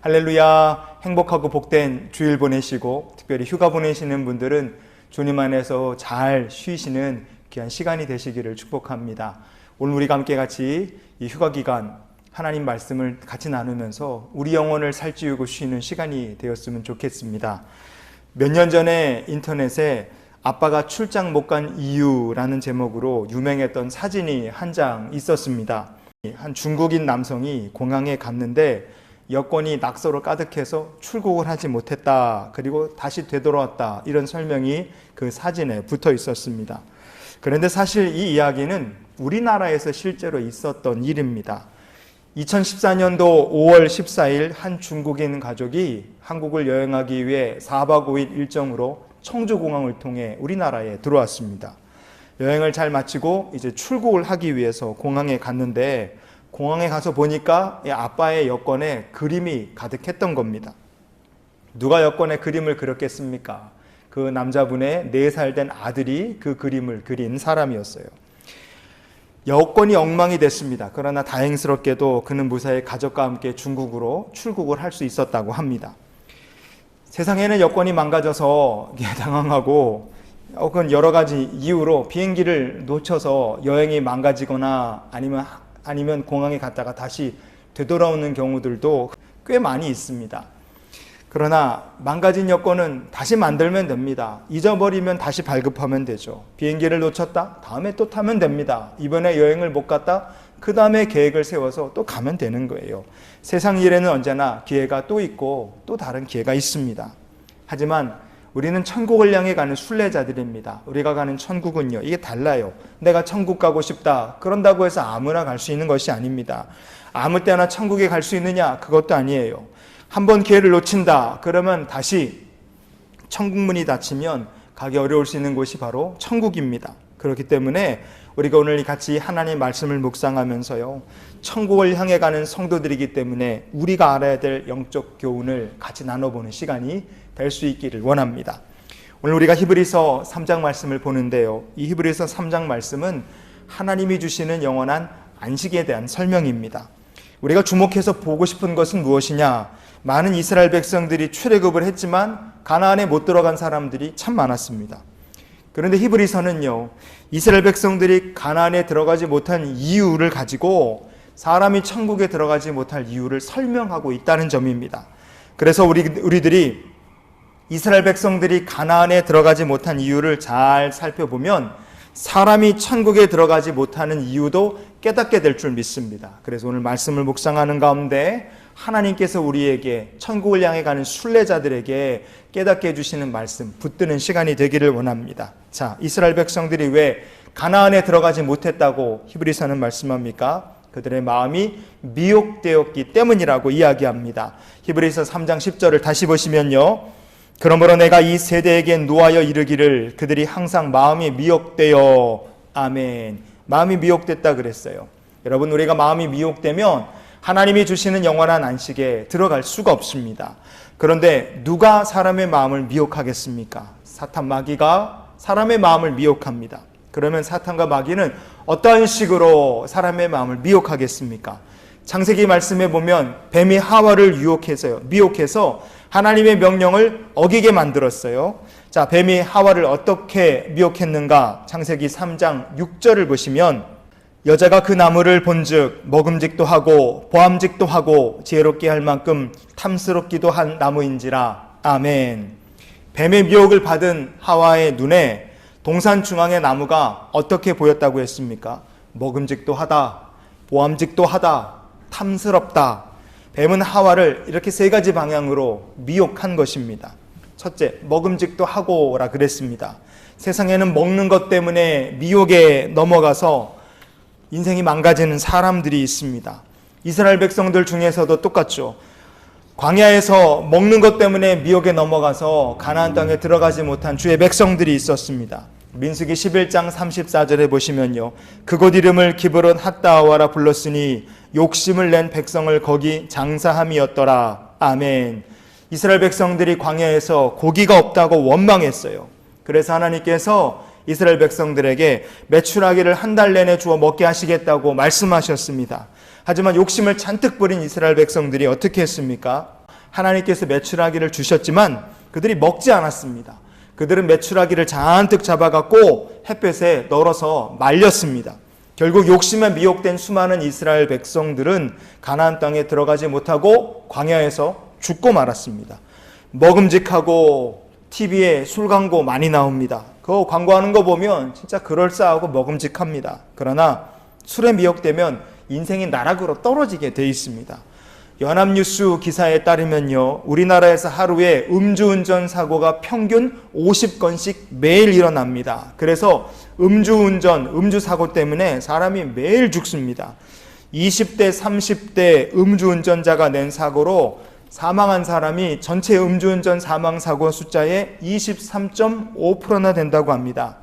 할렐루야. 행복하고 복된 주일 보내시고 특별히 휴가 보내시는 분들은 주님 안에서 잘 쉬시는 귀한 시간이 되시기를 축복합니다. 오늘 우리가 함께 같이 이 휴가 기간 하나님 말씀을 같이 나누면서 우리 영혼을 살찌우고 쉬는 시간이 되었으면 좋겠습니다. 몇 년 전에 인터넷에 아빠가 출장 못 간 이유라는 제목으로 유명했던 사진이 한 장 있었습니다. 한 중국인 남성이 공항에 갔는데 여권이 낙서로 가득해서 출국을 하지 못했다. 그리고 다시 되돌아왔다. 이런 설명이 그 사진에 붙어 있었습니다. 그런데 사실 이 이야기는 우리나라에서 실제로 있었던 일입니다. 2014년도 5월 14일 한 중국인 가족이 한국을 여행하기 위해 4박 5일 일정으로 청주공항을 통해 우리나라에 들어왔습니다. 여행을 잘 마치고 이제 출국을 하기 위해서 공항에 갔는데 공항에 가서 보니까 아빠의 여권에 그림이 가득했던 겁니다. 누가 여권에 그림을 그렸겠습니까? 그 남자분의 4살 된 아들이 그 그림을 그린 사람이었어요. 여권이 엉망이 됐습니다. 그러나 다행스럽게도 그는 무사히 가족과 함께 중국으로 출국을 할 수 있었다고 합니다. 세상에는 여권이 망가져서 당황하고 혹은 여러 가지 이유로 비행기를 놓쳐서 여행이 망가지거나 아니면 공항에 갔다가 다시 되돌아오는 경우들도 꽤 많이 있습니다. 그러나 망가진 여권은 다시 만들면 됩니다. 잊어버리면 다시 발급하면 되죠. 비행기를 놓쳤다? 다음에 또 타면 됩니다. 이번에 여행을 못 갔다? 그 다음에 계획을 세워서 또 가면 되는 거예요. 세상 일에는 언제나 기회가 또 있고 또 다른 기회가 있습니다. 하지만 우리는 천국을 향해 가는 순례자들입니다. 우리가 가는 천국은요, 이게 달라요. 내가 천국 가고 싶다. 그런다고 해서 아무나 갈 수 있는 것이 아닙니다. 아무 때나 천국에 갈 수 있느냐? 그것도 아니에요. 한번 기회를 놓친다. 그러면 다시 천국 문이 닫히면 가기 어려울 수 있는 곳이 바로 천국입니다. 그렇기 때문에 우리가 오늘 같이 하나님 말씀을 묵상하면서요, 천국을 향해 가는 성도들이기 때문에 우리가 알아야 될 영적 교훈을 같이 나눠보는 시간이 될 수 있기를 원합니다. 오늘 우리가 히브리서 3장 말씀을 보는데요, 이 히브리서 3장 말씀은 하나님이 주시는 영원한 안식에 대한 설명입니다. 우리가 주목해서 보고 싶은 것은 무엇이냐? 많은 이스라엘 백성들이 출애굽을 했지만 가나안에 못 들어간 사람들이 참 많았습니다. 그런데 히브리서는요, 이스라엘 백성들이 가나안에 들어가지 못한 이유를 가지고 사람이 천국에 들어가지 못할 이유를 설명하고 있다는 점입니다. 그래서 우리들이 이스라엘 백성들이 가나안에 들어가지 못한 이유를 잘 살펴보면 사람이 천국에 들어가지 못하는 이유도 깨닫게 될 줄 믿습니다. 그래서 오늘 말씀을 묵상하는 가운데 하나님께서 우리에게 천국을 향해 가는 순례자들에게 깨닫게 해주시는 말씀 붙드는 시간이 되기를 원합니다. 자, 이스라엘 백성들이 왜 가나안에 들어가지 못했다고 히브리서는 말씀합니까? 그들의 마음이 미혹되었기 때문이라고 이야기합니다. 히브리서 3장 10절을 다시 보시면요, 그러므로 내가 이 세대에게 노하여 이르기를 그들이 항상 마음이 미혹되어, 아멘. 마음이 미혹됐다 그랬어요. 여러분, 우리가 마음이 미혹되면 하나님이 주시는 영원한 안식에 들어갈 수가 없습니다. 그런데 누가 사람의 마음을 미혹하겠습니까? 사탄 마귀가 사람의 마음을 미혹합니다. 그러면 사탄과 마귀는 어떠한 식으로 사람의 마음을 미혹하겠습니까? 창세기 말씀에 보면 뱀이 하와를 미혹해서 하나님의 명령을 어기게 만들었어요. 자, 뱀이 하와를 어떻게 미혹했는가? 창세기 3장 6절을 보시면 여자가 그 나무를 본즉 먹음직도 하고 보암직도 하고 지혜롭게 할 만큼 탐스럽기도 한 나무인지라. 아멘. 뱀의 미혹을 받은 하와의 눈에 동산 중앙의 나무가 어떻게 보였다고 했습니까? 먹음직도 하다, 보암직도 하다, 탐스럽다. 뱀은 하와를 이렇게 3가지 방향으로 미혹한 것입니다. 첫째, 먹음직도 하고라 그랬습니다. 세상에는 먹는 것 때문에 미혹에 넘어가서 인생이 망가지는 사람들이 있습니다. 이스라엘 백성들 중에서도 똑같죠. 광야에서 먹는 것 때문에 미혹에 넘어가서 가나안 땅에 들어가지 못한 주의 백성들이 있었습니다. 민수기 11장 34절에 보시면요, 그곳 이름을 기브론 핫다와라 불렀으니 욕심을 낸 백성을 거기 장사함이었더라. 아멘. 이스라엘 백성들이 광야에서 고기가 없다고 원망했어요. 그래서 하나님께서 이스라엘 백성들에게 메추라기를 한 달 내내 주어 먹게 하시겠다고 말씀하셨습니다. 하지만 욕심을 잔뜩 부린 이스라엘 백성들이 어떻게 했습니까? 하나님께서 메추라기를 주셨지만 그들이 먹지 않았습니다. 그들은 메추라기를 잔뜩 잡아갖고 햇볕에 널어서 말렸습니다. 결국 욕심에 미혹된 수많은 이스라엘 백성들은 가나안 땅에 들어가지 못하고 광야에서 죽고 말았습니다. 먹음직하고 TV에 술 광고 많이 나옵니다. 그거 광고하는 거 보면 진짜 그럴싸하고 먹음직합니다. 그러나 술에 미혹되면 인생이 나락으로 떨어지게 돼 있습니다. 연합뉴스 기사에 따르면요, 우리나라에서 하루에 음주운전 사고가 평균 50건씩 매일 일어납니다. 그래서 음주 사고 때문에 사람이 매일 죽습니다. 20대, 30대 음주운전자가 낸 사고로 사망한 사람이 전체 음주운전 사망사고 숫자의 23.5%나 된다고 합니다.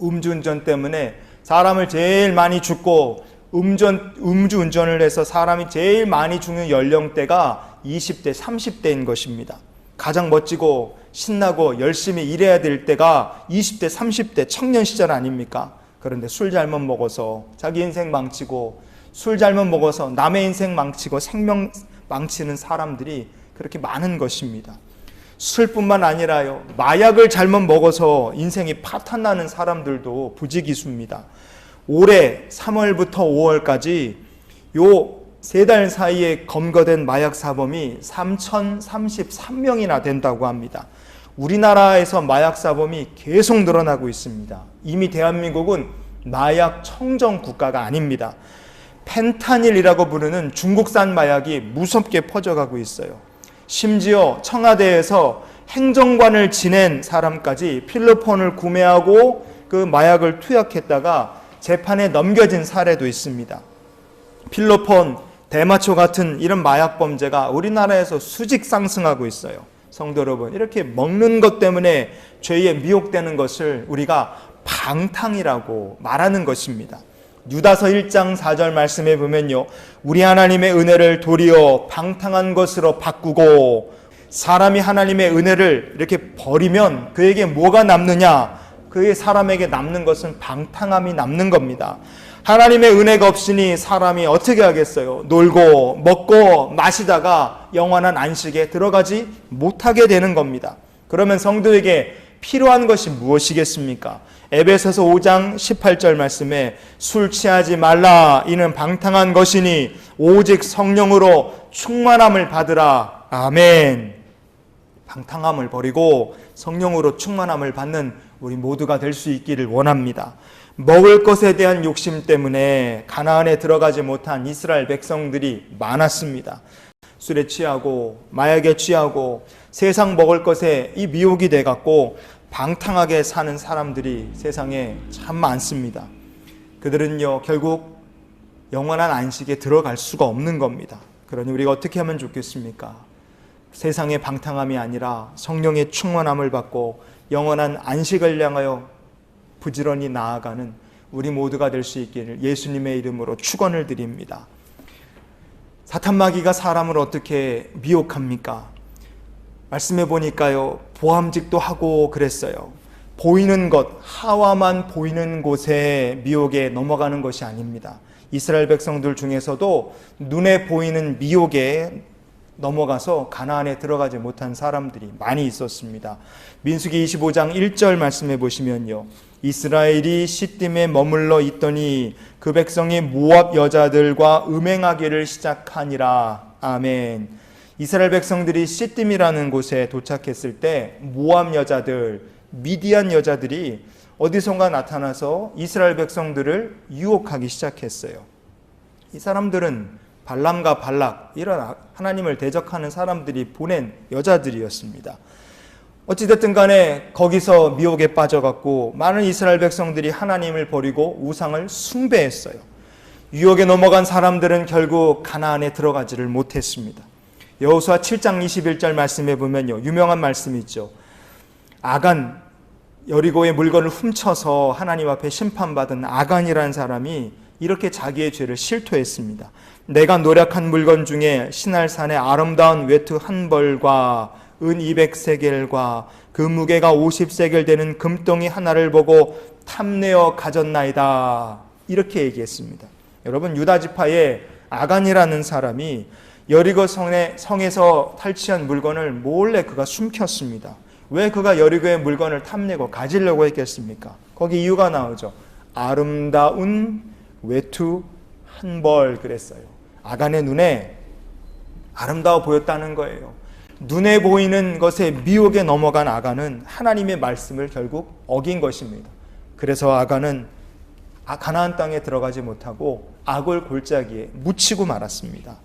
음주운전 때문에 사람을 제일 많이 죽고 음주운전을 해서 사람이 제일 많이 죽는 연령대가 20대, 30대인 것입니다. 가장 멋지고 신나고 열심히 일해야 될 때가 20대, 30대 청년 시절 아닙니까? 그런데 술 잘못 먹어서 자기 인생 망치고 술 잘못 먹어서 남의 인생 망치고 생명 망치는 사람들이 그렇게 많은 것입니다. 술뿐만 아니라요, 마약을 잘못 먹어서 인생이 파탄나는 사람들도 부지기수입니다. 올해 3월부터 5월까지 요 3달 사이에 검거된 마약 사범이 3,033명이나 된다고 합니다. 우리나라에서 마약 사범이 계속 늘어나고 있습니다. 이미 대한민국은 마약 청정 국가가 아닙니다. 펜타닐이라고 부르는 중국산 마약이 무섭게 퍼져가고 있어요. 심지어 청와대에서 행정관을 지낸 사람까지 필로폰을 구매하고 그 마약을 투약했다가 재판에 넘겨진 사례도 있습니다. 필로폰, 대마초 같은 이런 마약 범죄가 우리나라에서 수직 상승하고 있어요. 성도 여러분, 이렇게 먹는 것 때문에 죄에 미혹되는 것을 우리가 방탕이라고 말하는 것입니다. 유다서 1장 4절 말씀에 보면요, 우리 하나님의 은혜를 도리어 방탕한 것으로 바꾸고, 사람이 하나님의 은혜를 이렇게 버리면 그에게 뭐가 남느냐? 그의 사람에게 남는 것은 방탕함이 남는 겁니다. 하나님의 은혜가 없으니 사람이 어떻게 하겠어요? 놀고 먹고 마시다가 영원한 안식에 들어가지 못하게 되는 겁니다. 그러면 성도에게 필요한 것이 무엇이겠습니까? 에베소서 5장 18절 말씀에 술 취하지 말라, 이는 방탕한 것이니 오직 성령으로 충만함을 받으라. 아멘. 방탕함을 버리고 성령으로 충만함을 받는 우리 모두가 될 수 있기를 원합니다. 먹을 것에 대한 욕심 때문에 가나안에 들어가지 못한 이스라엘 백성들이 많았습니다. 술에 취하고 마약에 취하고 세상 먹을 것에 이 미혹이 돼갖고 방탕하게 사는 사람들이 세상에 참 많습니다. 그들은요, 결국 영원한 안식에 들어갈 수가 없는 겁니다. 그러니 우리가 어떻게 하면 좋겠습니까? 세상의 방탕함이 아니라 성령의 충만함을 받고 영원한 안식을 향하여 부지런히 나아가는 우리 모두가 될 수 있기를 예수님의 이름으로 축원을 드립니다. 사탄마귀가 사람을 어떻게 미혹합니까? 말씀해 보니까요, 보암직도 하고 그랬어요. 보이는 것, 하와만 보이는 곳에 미혹에 넘어가는 것이 아닙니다. 이스라엘 백성들 중에서도 눈에 보이는 미혹에 넘어가서 가나안에 들어가지 못한 사람들이 많이 있었습니다. 민수기 25장 1절 말씀해 보시면요, 이스라엘이 시딤에 머물러 있더니 그 백성이 모압 여자들과 음행하기를 시작하니라. 아멘. 이스라엘 백성들이 시딤이라는 곳에 도착했을 때 모압 여자들, 미디안 여자들이 어디선가 나타나서 이스라엘 백성들을 유혹하기 시작했어요. 이 사람들은 발람과 발락, 이런 하나님을 대적하는 사람들이 보낸 여자들이었습니다. 어찌됐든 간에 거기서 미혹에 빠져갖고 많은 이스라엘 백성들이 하나님을 버리고 우상을 숭배했어요. 유혹에 넘어간 사람들은 결국 가나안에 들어가지를 못했습니다. 여호수아 7장 21절 말씀해 보면요, 유명한 말씀이 있죠. 아간, 여리고의 물건을 훔쳐서 하나님 앞에 심판받은 아간이라는 사람이 이렇게 자기의 죄를 실토했습니다. 내가 노력한 물건 중에 시날산의 아름다운 외투 한 벌과 은 200세겔과 그 무게가 50세겔 되는 금덩이 하나를 보고 탐내어 가졌나이다. 이렇게 얘기했습니다. 여러분, 유다 지파의 아간이라는 사람이 여리고 성에서 탈취한 물건을 몰래 그가 숨겼습니다. 왜 그가 여리고의 물건을 탐내고 가지려고 했겠습니까? 거기 이유가 나오죠. 아름다운 외투 한 벌 그랬어요. 아간의 눈에 아름다워 보였다는 거예요. 눈에 보이는 것에 미혹에 넘어간 아간은 하나님의 말씀을 결국 어긴 것입니다. 그래서 아간은 가나안 땅에 들어가지 못하고 악을 골짜기에 묻히고 말았습니다.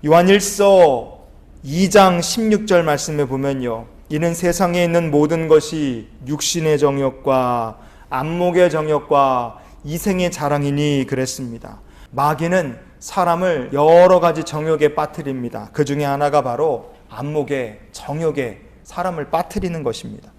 요한일서 2장 16절 말씀에 보면요, 이는 세상에 있는 모든 것이 육신의 정욕과 안목의 정욕과 이생의 자랑이니 그랬습니다. 마귀는 사람을 여러 가지 정욕에 빠뜨립니다. 그 중에 하나가 바로 안목에, 정욕에 사람을 빠뜨리는 것입니다.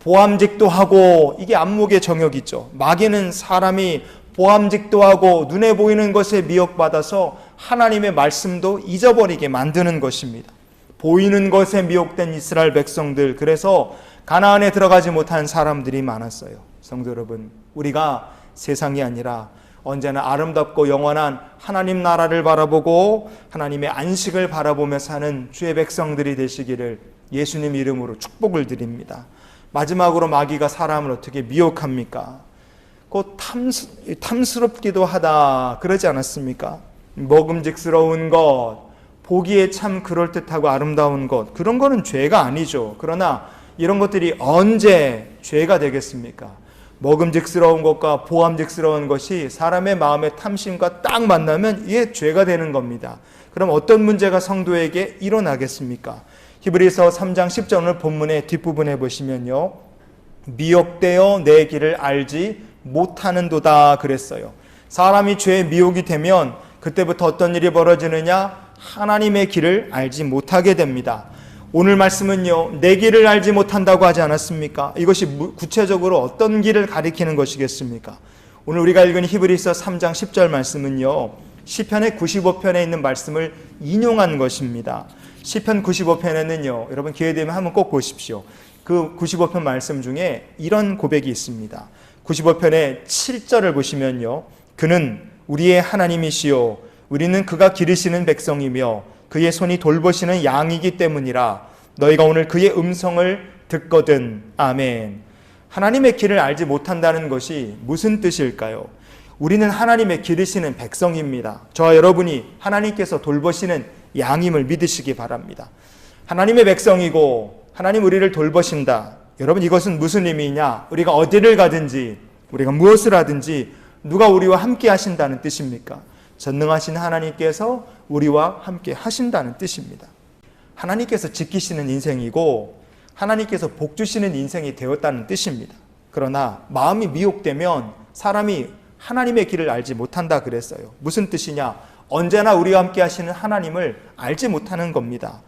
보암직도 하고, 이게 안목의 정욕이죠. 마귀는 사람이 보암직도 하고 눈에 보이는 것에 미혹받아서 하나님의 말씀도 잊어버리게 만드는 것입니다. 보이는 것에 미혹된 이스라엘 백성들, 그래서 가나안에 들어가지 못한 사람들이 많았어요. 성도 여러분, 우리가 세상이 아니라 언제나 아름답고 영원한 하나님 나라를 바라보고 하나님의 안식을 바라보며 사는 주의 백성들이 되시기를 예수님 이름으로 축복을 드립니다. 마지막으로 마귀가 사람을 어떻게 미혹합니까? 곧 탐스럽기도 하다 그러지 않았습니까? 먹음직스러운 것, 보기에 참 그럴듯하고 아름다운 것, 그런 거는 죄가 아니죠. 그러나 이런 것들이 언제 죄가 되겠습니까? 먹음직스러운 것과 보암직스러운 것이 사람의 마음의 탐심과 딱 만나면 이게 죄가 되는 겁니다. 그럼 어떤 문제가 성도에게 일어나겠습니까? 히브리서 3장 10절 오늘 본문의 뒷부분에 보시면요, 미혹되어 내 길을 알지 못하는도다 그랬어요. 사람이 죄에 미혹이 되면 그때부터 어떤 일이 벌어지느냐? 하나님의 길을 알지 못하게 됩니다. 오늘 말씀은요, 내 길을 알지 못한다고 하지 않았습니까? 이것이 구체적으로 어떤 길을 가리키는 것이겠습니까? 오늘 우리가 읽은 히브리서 3장 10절 말씀은요, 시편의 95편에 있는 말씀을 인용한 것입니다. 시편 95편에는요, 여러분 기회 되면 한번 꼭 보십시오. 그 95편 말씀 중에 이런 고백이 있습니다. 95편의 7절을 보시면요, 그는 우리의 하나님이시요 우리는 그가 기르시는 백성이며 그의 손이 돌보시는 양이기 때문이라. 너희가 오늘 그의 음성을 듣거든. 아멘. 하나님의 길을 알지 못한다는 것이 무슨 뜻일까요? 우리는 하나님의 기르시는 백성입니다. 저와 여러분이 하나님께서 돌보시는 양임을 믿으시기 바랍니다. 하나님의 백성이고 하나님 우리를 돌보신다. 여러분, 이것은 무슨 의미냐? 우리가 어디를 가든지, 우리가 무엇을 하든지 누가 우리와 함께 하신다는 뜻입니까? 전능하신 하나님께서 우리와 함께 하신다는 뜻입니다. 하나님께서 지키시는 인생이고 하나님께서 복 주시는 인생이 되었다는 뜻입니다. 그러나 마음이 미혹되면 사람이 하나님의 길을 알지 못한다 그랬어요. 무슨 뜻이냐? 언제나 우리와 함께 하시는 하나님을 알지 못하는 겁니다.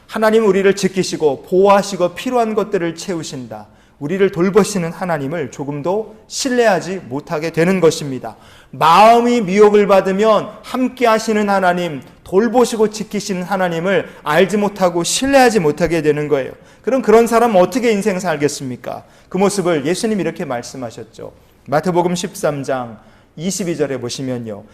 하나님은 우리를 지키시고 보호하시고 필요한 것들을 채우신다. 우리를 돌보시는 하나님을 조금도 신뢰하지 못하게 되는 것입니다. 마음이 미혹을 받으면 함께 하시는 하나님, 돌보시고 지키시는 하나님을 알지 못하고 신뢰하지 못하게 되는 거예요. 그럼 그런 사람은 어떻게 인생 살겠습니까? 그 모습을 예수님이 이렇게 말씀하셨죠. 마태복음 13장 22절에 보시면요,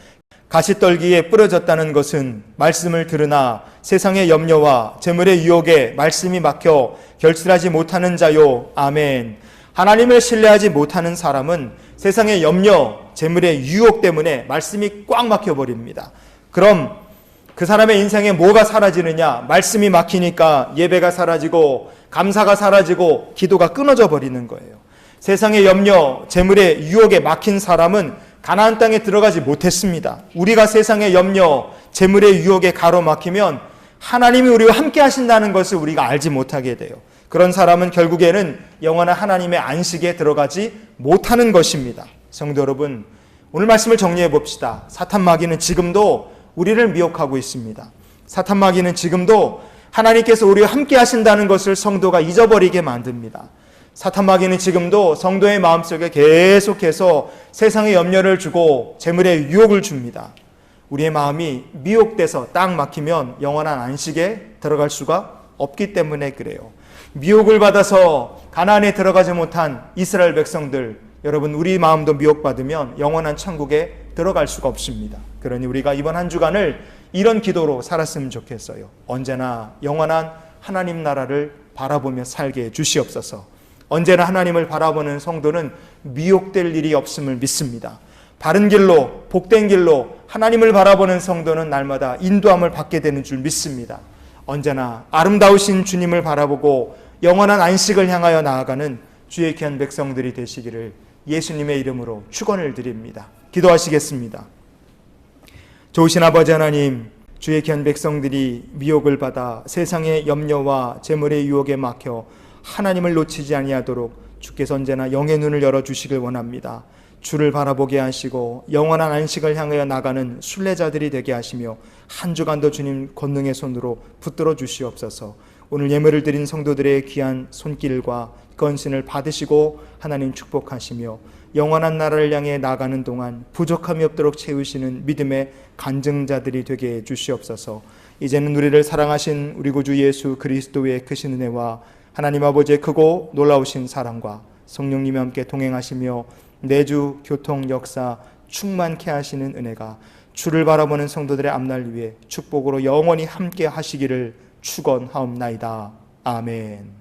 가시떨기에 뿌려졌다는 것은 말씀을 들으나 세상의 염려와 재물의 유혹에 말씀이 막혀 결실하지 못하는 자요. 아멘. 하나님을 신뢰하지 못하는 사람은 세상의 염려, 재물의 유혹 때문에 말씀이 꽉 막혀버립니다. 그럼 그 사람의 인생에 뭐가 사라지느냐? 말씀이 막히니까 예배가 사라지고 감사가 사라지고 기도가 끊어져 버리는 거예요. 세상의 염려, 재물의 유혹에 막힌 사람은 가나안 땅에 들어가지 못했습니다. 우리가 세상의 염려, 재물의 유혹에 가로막히면 하나님이 우리와 함께 하신다는 것을 우리가 알지 못하게 돼요. 그런 사람은 결국에는 영원한 하나님의 안식에 들어가지 못하는 것입니다. 성도 여러분, 오늘 말씀을 정리해 봅시다. 사탄 마귀는 지금도 우리를 미혹하고 있습니다. 사탄 마귀는 지금도 하나님께서 우리와 함께 하신다는 것을 성도가 잊어버리게 만듭니다. 사탄 마귀는 지금도 성도의 마음속에 계속해서 세상의 염려를 주고 재물의 유혹을 줍니다. 우리의 마음이 미혹돼서 딱 막히면 영원한 안식에 들어갈 수가 없기 때문에 그래요. 미혹을 받아서 가나안에 들어가지 못한 이스라엘 백성들, 여러분, 우리 마음도 미혹받으면 영원한 천국에 들어갈 수가 없습니다. 그러니 우리가 이번 한 주간을 이런 기도로 살았으면 좋겠어요. 언제나 영원한 하나님 나라를 바라보며 살게 해 주시옵소서. 언제나 하나님을 바라보는 성도는 미혹될 일이 없음을 믿습니다. 바른 길로, 복된 길로 하나님을 바라보는 성도는 날마다 인도함을 받게 되는 줄 믿습니다. 언제나 아름다우신 주님을 바라보고 영원한 안식을 향하여 나아가는 주의 귀한 백성들이 되시기를 예수님의 이름으로 축원을 드립니다. 기도하시겠습니다. 좋으신 아버지 하나님, 주의 귀한 백성들이 미혹을 받아 세상의 염려와 재물의 유혹에 막혀 하나님을 놓치지 아니하도록 주께서 언제나 영의 눈을 열어주시길 원합니다. 주를 바라보게 하시고 영원한 안식을 향하여 나가는 순례자들이 되게 하시며 한 주간도 주님 권능의 손으로 붙들어 주시옵소서. 오늘 예물을 드린 성도들의 귀한 손길과 건신을 받으시고 하나님 축복하시며 영원한 나라를 향해 나가는 동안 부족함이 없도록 채우시는 믿음의 간증자들이 되게 해 주시옵소서. 이제는 우리를 사랑하신 우리 구주 예수 그리스도의 크신 은혜와 하나님 아버지의 크고 놀라우신 사랑과 성령님이 함께 동행하시며 내주 교통 역사 충만케 하시는 은혜가 주를 바라보는 성도들의 앞날 위에 축복으로 영원히 함께 하시기를 축원하옵나이다. 아멘.